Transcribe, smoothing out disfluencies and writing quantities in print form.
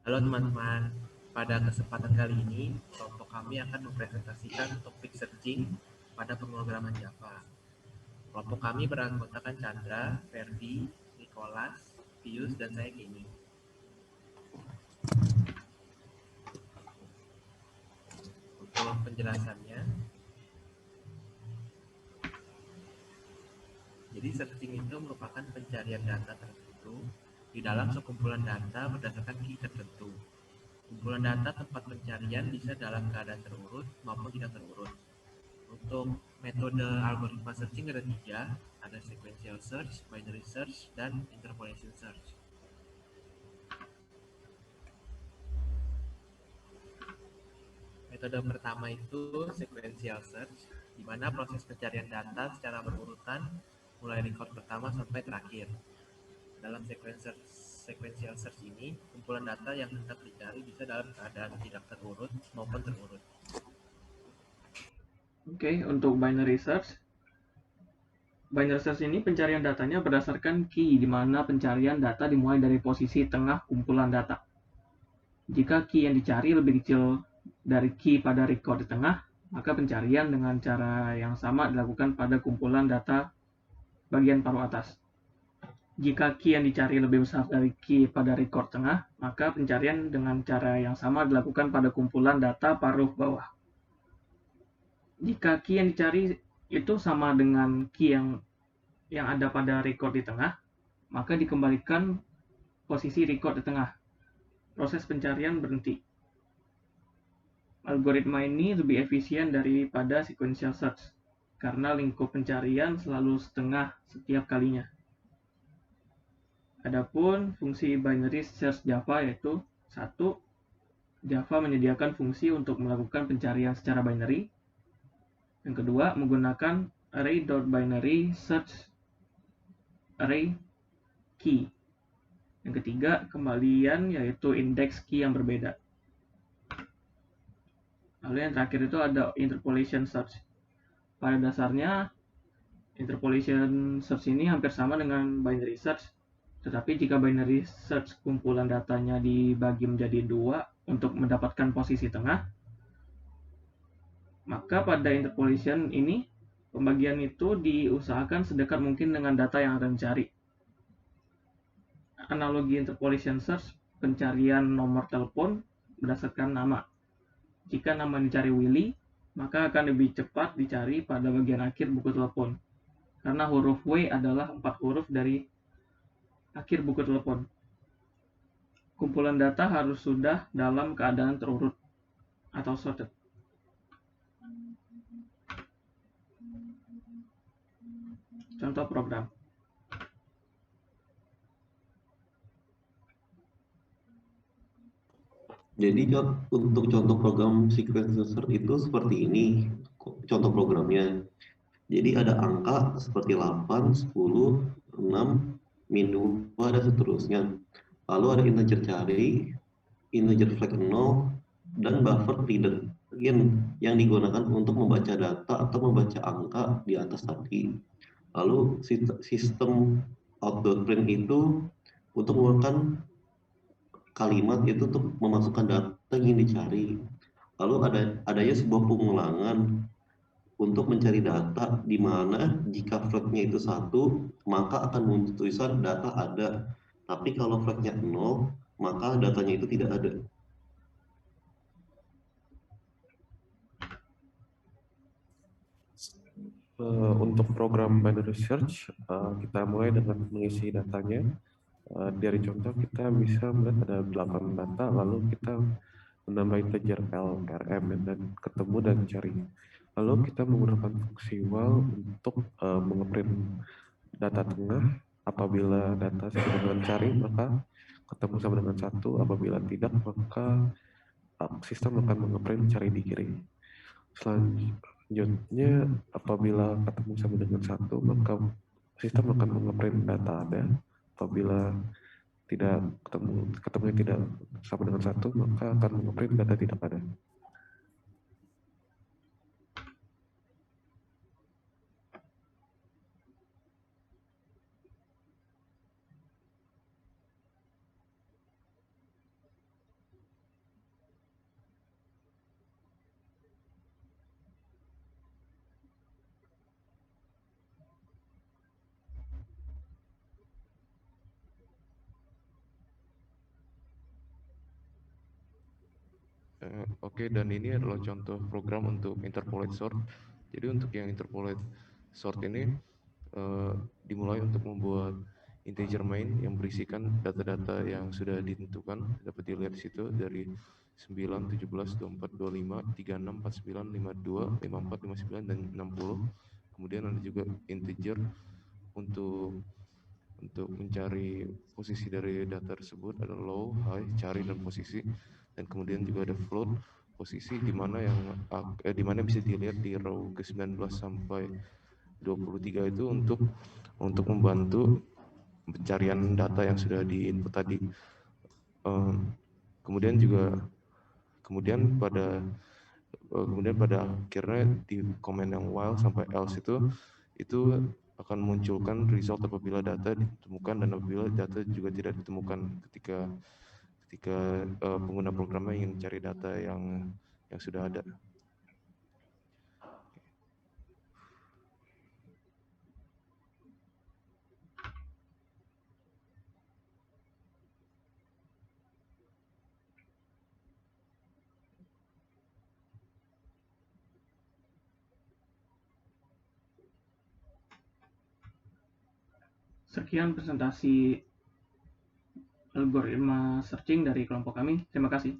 Halo teman-teman, pada kesempatan kali ini kelompok kami akan mempresentasikan topik searching pada pemrograman Java. Kelompok kami beranggotakan Chandra, Ferdi, Nicholas, Pius, dan saya Kenny. Untuk penjelasannya, jadi searching itu merupakan pencarian data tertentu di dalam sekumpulan data berdasarkan key tertentu. Kumpulan data tempat pencarian bisa dalam keadaan terurut maupun tidak terurut. Untuk metode algoritma searching ada tiga, ada sequential search, binary search, dan interpolation search. Metode pertama itu sequential search, di mana proses pencarian data secara berurutan mulai record pertama sampai terakhir. Dalam sequential search ini, kumpulan data yang hendak dicari bisa dalam keadaan tidak terurut maupun terurut. Oke, untuk binary search. Binary search ini pencarian datanya berdasarkan key, di mana pencarian data dimulai dari posisi tengah kumpulan data. Jika key yang dicari lebih kecil dari key pada record di tengah, maka pencarian dengan cara yang sama dilakukan pada kumpulan data bagian paruh atas. Jika key yang dicari lebih besar dari key pada record tengah, maka pencarian dengan cara yang sama dilakukan pada kumpulan data paruh bawah. Jika key yang dicari itu sama dengan key yang ada pada record di tengah, maka dikembalikan posisi record di tengah. Proses pencarian berhenti. Algoritma ini lebih efisien daripada sequential search, karena lingkup pencarian selalu setengah setiap kalinya. Adapun fungsi binary search Java yaitu 1. Java menyediakan fungsi untuk melakukan pencarian secara binary. Yang kedua, menggunakan array.binary search array key. Yang ketiga, kembalian yaitu indeks key yang berbeda. Lalu yang terakhir itu ada interpolation search. Pada dasarnya, interpolation search ini hampir sama dengan binary search, tetapi jika binary search kumpulan datanya dibagi menjadi dua untuk mendapatkan posisi tengah, maka pada interpolation ini pembagian itu diusahakan sedekat mungkin dengan data yang akan dicari. Analogi interpolation search, pencarian nomor telepon berdasarkan nama. Jika nama dicari Willy, maka akan lebih cepat dicari pada bagian akhir buku telepon, karena huruf W adalah 4 huruf dari akhir buku telepon. Kumpulan data harus sudah dalam keadaan terurut atau sorted. Contoh program. Jadi untuk contoh program sequencer itu seperti ini contoh programnya. Jadi ada angka seperti 8, 10, 6, min 2, dan seterusnya. Lalu ada integer cari, integer flag 0, dan buffer reader yang digunakan untuk membaca data atau membaca angka di atas tadi. Lalu sistem out.print itu untuk mengeluarkan kalimat itu untuk memasukkan data yang dicari. Lalu adanya sebuah pengulangan untuk mencari data di mana jika flagnya itu 1, maka akan muncul tulisan data ada. Tapi kalau flagnya 0, maka datanya itu tidak ada. Untuk program binary search, kita mulai dengan mengisi datanya. Dari contoh kita bisa melihat ada 8 data, lalu kita menambah integer L, RM, dan ketemu dan cari. Lalu kita menggunakan fungsi while untuk mengeprint data tengah. Apabila data sama dengan cari, maka ketemu sama dengan 1. Apabila tidak, maka sistem akan mengeprint cari di kiri. Selanjutnya, apabila ketemu sama dengan 1, maka sistem akan mengeprint data ada. Apabila tidak ketemunya tidak sama dengan 1, maka akan mengeprint data tidak ada. Oke, dan ini adalah contoh program untuk interpolate sort. Jadi untuk yang interpolate sort ini dimulai untuk membuat integer main yang berisikan data-data yang sudah ditentukan. Dapat dilihat di situ dari 9, 17, 24, 25, 36, 49, 52, 54, 59, dan 60. Kemudian ada juga integer untuk mencari posisi dari data tersebut, ada low, high, cari, dan posisi. Dan kemudian juga ada float, posisi di mana bisa dilihat di row ke-19 sampai 23 itu untuk membantu pencarian data yang sudah di-input tadi. Kemudian pada akhirnya di komen yang while sampai else itu akan munculkan result apabila data ditemukan dan apabila data juga tidak ditemukan ketika pengguna programnya ingin mencari data yang sudah ada. Sekian presentasi algoritma searching dari kelompok kami. Terima kasih.